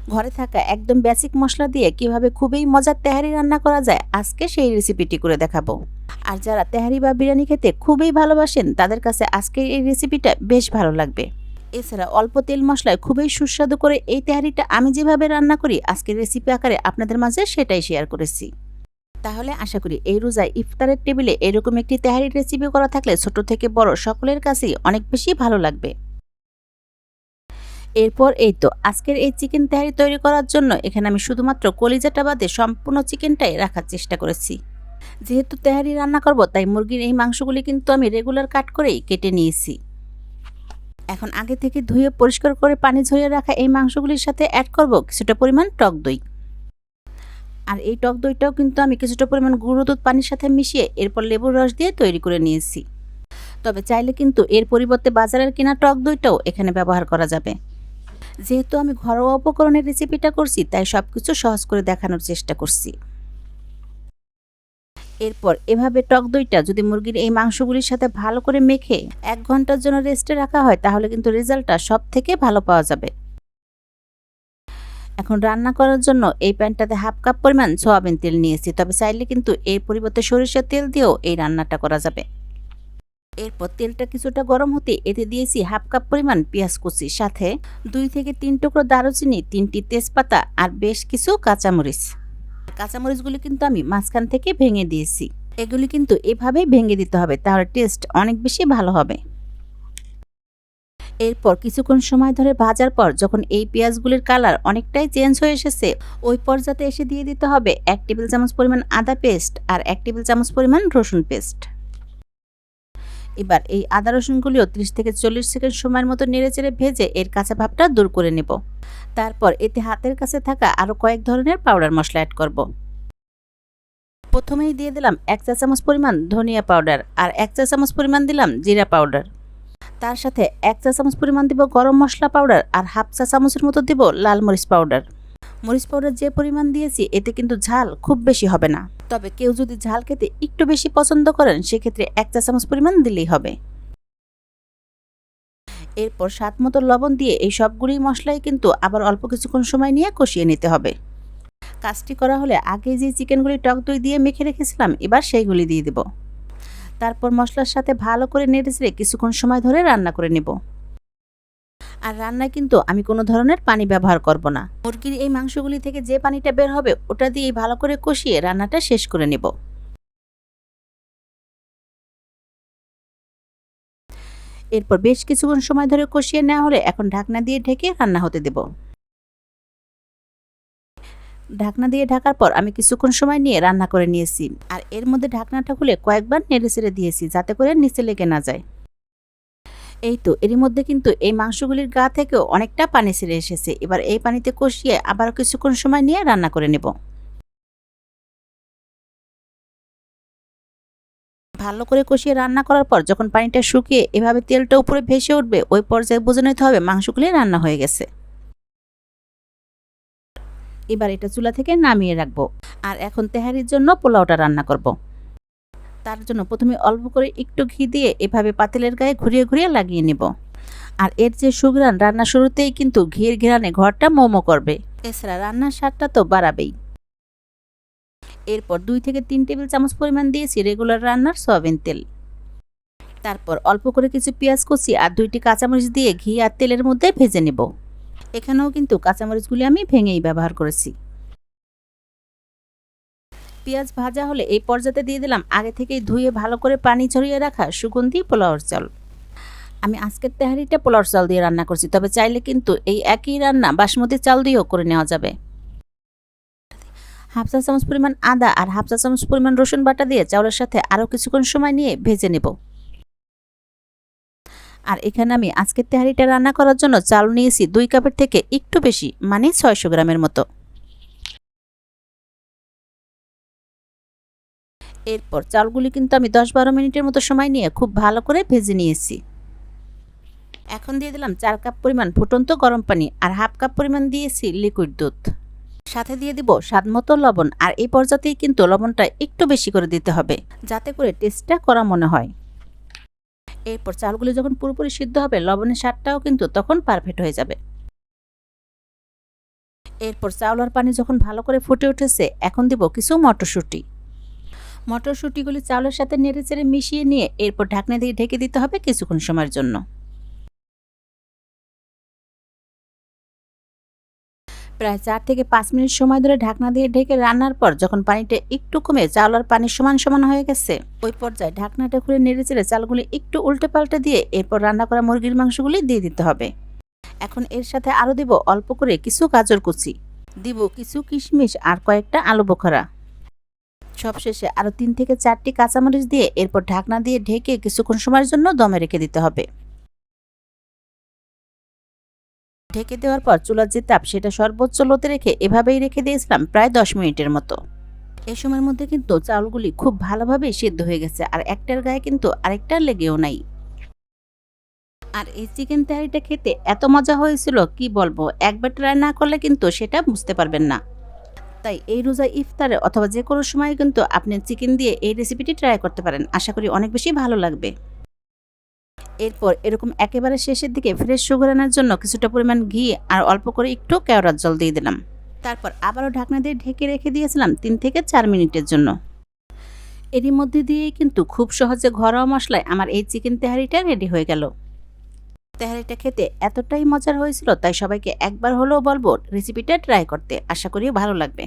ঘরে থাকা একদম বেসিক মশলা দিয়ে কিভাবে খুবই মজার তেহারি রান্না করা যায় আজকে সেই রেসিপিটি করে দেখাবো। আর যারা তেহারি বা বিরিয়ানি খেতে খুবই ভালোবাসেন তাদের কাছে আজকের এই রেসিপিটা বেশ ভালো লাগবে। এছাড়া অল্প তেল মশলায় খুবই সুস্বাদু করে এই তেহারিটা আমি যেভাবে রান্না করি আজকের রেসিপি আকারে আপনাদের মাঝে সেটাই শেয়ার করেছি। তাহলে আশা করি এই রোজায় ইফতারের টেবিলে এরকম একটি তেহারির রেসিপি করা থাকলে ছোট থেকে বড় সকলের কাছেই অনেক বেশি ভালো লাগবে। এরপর এই তো আজকের এই চিকেন তেহারি তৈরি করার জন্য এখানে আমি শুধুমাত্র কলিজাটা বাদে সম্পূর্ণ চিকেনটাই রাখার চেষ্টা করেছি। যেহেতু তেহারি রান্না করব তাই মুরগির এই মাংসগুলি কিন্তু আমি রেগুলার কাট করেই কেটে নিয়েছি। এখন আগে থেকে ধুয়ে পরিষ্কার করে পানি ঝরিয়ে রাখা এই মাংসগুলির সাথে অ্যাড করব কিছুটা পরিমাণ টক দই। আর এই টক দইটাও কিন্তু আমি কিছুটা পরিমাণ গুঁড়ো দুধ পানির সাথে মিশিয়ে এরপর লেবুর রস দিয়ে তৈরি করে নিয়েছি। তবে চাইলে কিন্তু এর পরিবর্তে বাজারের কেনা টক দইটাও এখানে ব্যবহার করা যাবে। যেহেতু আমি ঘরোয়া উপকরণের রেসিপিটা করছি তাই সবকিছু সহজ করে দেখানোর চেষ্টা করছি। এরপর এভাবে টক দইটা যদি মুরগির এই মাংসগুলির সাথে ভালো করে মেখে 1 ঘন্টার জন্য রেস্টে রাখা হয় তাহলে কিন্তু রেজাল্টটা সব থেকে ভালো পাওয়া যাবে। এখন রান্না করার জন্য এই প্যানটাতে 1/2 কাপ পরিমাণ সয়াবিন তেল নিয়েছি, তবে চাইলে কিন্তু এর পরিবর্তে সরিষার তেল দিয়েও এই রান্নাটা করা যাবে। এরপর তেলটা কিছুটা গরম হতে এতে দিয়েছি 1/2 কাপ পরিমাণ পেঁয়াজ কুচি, সাথে 2 থেকে 3 টুকরো দারুচিনি, 3টি তেজপাতা আর বেশ কিছু কাঁচামরিচ। কাঁচামরিচগুলি কিন্তু আমি মাঝখান থেকে ভেঙে দিয়েছি। এগুলি কিন্তু এভাবেই ভেঙে দিতে হবে, তাহলে টেস্ট অনেক বেশি ভালো হবে। এরপর কিছুক্ষণ সময় ধরে ভাজার পর যখন এই পেঁয়াজগুলির কালার অনেকটাই চেঞ্জ হয়ে এসেছে ওই পর্যায়ে এসে দিয়ে দিতে হবে 1 টেবিল চামচ পরিমাণ আদা পেস্ট আর 1 টেবিল চামচ পরিমাণ রসুন পেস্ট। এবার এই আদা রসুনগুলিও 30 থেকে 40 সেকেন্ড সময়ের মতো নেড়েচেড়ে ভেজে এর কাঁচা ভাবটা দূর করে নেব। তারপর এতে হাতের কাছে থাকা আরও কয়েক ধরনের পাউডার মশলা অ্যাড করব। প্রথমেই দিয়ে দিলাম 1 চা চামচ পরিমাণ ধনিয়া পাউডার আর 1 চা চামচ পরিমাণ দিলাম জিরা পাউডার। তার সাথে 1 চা চামচ পরিমাণ দিব গরম মশলা পাউডার আর 1/2 চা চামচের মতো দিব লাল মরিচ পাউডার। মরিচ পাউডার যে পরিমাণ দিয়েছি এতে কিন্তু ঝাল খুব বেশি হবে না, তবে কেউ যদি ঝাল খেতে একটু বেশি পছন্দ করেন সেক্ষেত্রে 1 চা চামচ পরিমাণ দিলেই হবে। এরপর স্বাদ মতো লবণ দিয়ে এই সবগুলি মশলাই কিন্তু আবার অল্প কিছুক্ষণ সময় নিয়ে কষিয়ে নিতে হবে। কাজটি করা হলে আগে যে চিকেনগুলি টক দই দিয়ে মেখে রেখেছিলাম এবার সেইগুলি দিয়ে দেব। তারপর মশলার সাথে ভালো করে নেড়েচেড়ে কিছুক্ষণ সময় ধরে রান্না করে নেব। আর রান্নায় কিন্তু আমি কোনো ধরনের পানি ব্যবহার করব না। মুরগির এই মাংসগুলি থেকে যে পানিটা বের হবে ওটা দিয়েই ভালো করে কষিয়ে রান্নাটা শেষ করে নেব। এরপর বেশ কিছুক্ষণ সময় ধরে কষিয়ে নেওয়া হলে এখন ঢাকনা দিয়ে ঢেকে রান্না হতে দেব। ঢাকনা দিয়ে ঢাকার পর আমি কিছুক্ষণ সময় নিয়ে রান্না করে নিয়েছি, আর এর মধ্যে ঢাকনাটা খুলে কয়েকবার নেড়েচেড়ে দিয়েছি যাতে করে নিচে লেগে না যায়। এই তো এরই মধ্যে কিন্তু এই মাংসগুলির গা থেকেও অনেকটা পানি ছেড়ে এসেছে। এবার এই পানিতে কষিয়ে আবারও কিছুক্ষণ সময় নিয়ে রান্না করে নেব। ভালো করে কষিয়ে রান্না করার পর যখন পানিটা শুকিয়ে এভাবে তেলটা উপরে ভেসে উঠবে ওই পর্যায়ে বুঝে নিতে হবে মাংসগুলি রান্না হয়ে গেছে। এবার এটা চুলা থেকে নামিয়ে রাখবো। আর এখন তেহারির জন্য পোলাওটা রান্না করব। তার জন্য প্রথমে অল্প করে একটু ঘি দিয়ে এভাবে পাতিলের গায়ে ঘুরিয়ে ঘুরিয়ে লাগিয়ে নেব। আর এর যে সুঘ্রাণ রান্না শুরুতেই কিন্তু ঘির ঘ্রাণে ঘরটা মোমো করবে, এছাড়া রান্নার স্বাদটা তো বাড়াবেই। এরপর 2 থেকে 3 টেবিল চামচ পরিমাণ দিয়েছি রেগুলার রান্নার সয়াবিন তেল। তারপর অল্প করে কিছু পেঁয়াজ কুচি আর 2টি কাঁচামরিচ দিয়ে ঘি আর তেলের মধ্যে ভেজে নেব। এখানেও কিন্তু কাঁচামরিচগুলি আমি ভেঙেই ব্যবহার করেছি। পেঁয়াজ ভাজা হলে এই পর্যায়ে দিয়ে দিলাম আগে থেকেই ধুয়ে ভালো করে পানি ঝরিয়ে রাখা সুগন্ধি পোলাওর চাল। আমি আজকের তেহারিটা পোলাওর চাল দিয়ে রান্না করছি, তবে চাইলে কিন্তু এই একই রান্না বাসমতি চাল দিয়েও করে নেওয়া যাবে। 1/2 চা চামচ পরিমাণ আদা আর 1/2 চা চামচ পরিমাণ রসুন বাটা দিয়ে চাউলের সাথে আরও কিছুক্ষণ সময় নিয়ে ভেজে নেব। আর এখানে আমি আজকের তেহারিটা রান্না করার জন্য চাল নিয়েছি 2 কাপের থেকে একটু বেশি, মানে 600 গ্রামের মতো। এরপর চালগুলি কিন্তু আমি 10-12 মিনিটের মতো সময় নিয়ে খুব ভালো করে ভেজে নিয়েছি। এখন দিয়ে দিলাম 4 কাপ পরিমাণ ফুটন্ত গরম পানি আর 1/2 কাপ পরিমাণ দিয়েছি লিকুইড দুধ। সাথে দিয়ে দিব স্বাদমতো লবণ, আর এই পর্যাতেই কিন্তু লবণটা একটু বেশি করে দিতে হবে যাতে করে টেস্টটা কড়া মনে হয়। এরপর চালগুলি যখন পুরোপুরি সিদ্ধ হবে লবণের স্বাদটাও কিন্তু তখন পারফেক্ট হয়ে যাবে। এরপর চাউলার পানি যখন ভালো করে ফুটে উঠেছে, এখন দিব কিছু মটরশুঁটি। মটরশুঁটিগুলি চাউলের সাথে নেড়েচেড়ে মিশিয়ে নিয়ে এরপর ঢাকনা দিয়ে ঢেকে দিতে হবে কিছুক্ষণ সময়ের জন্য। প্রায় 4 থেকে 5 মিনিট সময় ধরে ঢাকনা দিয়ে ঢেকে রান্নার পর যখন পানিটা একটু কমে চাউল আর পানি সমান সমান হয়ে গেছে, ওই পর্যায়ে ঢাকনাটা খুলে নেড়েচেড়ে চালগুলি একটু উল্টে পাল্টে দিয়ে এরপর রান্না করা মুরগির মাংসগুলি দিয়ে দিতে হবে। এখন এর সাথে আরও দিব অল্প করে কিছু গাজর কুচি, দিব কিছু কিশমিশ আর কয়েকটা আলু বোখরা। সবশেষে আরও 3 থেকে 4টি কাঁচামরিচ দিয়ে এরপর ঢাকনা দিয়ে ঢেকে কিছুক্ষণ সময়ের জন্য দমে রেখে দিতে হবে। ঢেকে দেওয়ার পর চুলার যে তাপ সেটা সর্বোচ্চ লোতে রেখে এভাবেই রেখে দিয়েছিলাম প্রায় 10 মিনিটের মতো। এই সময়ের মধ্যে কিন্তু চাউলগুলি খুব ভালোভাবে সিদ্ধ হয়ে গেছে আর একটার গায়ে কিন্তু আরেকটার লেগেও নাই। আর এই চিকেন তেহারিটা খেতে এত মজা হয়েছিল কি বলবো, একবার ট্রাই না করলে কিন্তু সেটা বুঝতে পারবেন না। তাই এই রোজা ইফতারে অথবা যে কোনো সময় কিন্তু আপনি চিকেন দিয়ে এই রেসিপিটি ট্রাই করতে পারেন, আশা করি অনেক বেশি ভালো লাগবে। এরপর এরকম একেবারে শেষের দিকে ফ্রেশ সুগার আনার জন্য কিছুটা পরিমাণ ঘি আর অল্প করে একটু কেওড়ার জল দিয়ে দিলাম। তারপর আবারও ঢাকনা দিয়ে ঢেকে রেখে দিয়েছিলাম 3 থেকে 4 মিনিটের জন্য। এরই মধ্যে দিয়েই কিন্তু খুব সহজে ঘরোয়া মশলায় আমার এই চিকেন তেহারিটা রেডি হয়ে গেল। তেহারিটা খেতে এতটাই মজার হয়েছিল তাই সবাইকে একবার হলেও বলবো রেসিপিটা ট্রাই করতে, আশা করি ভালো লাগবে।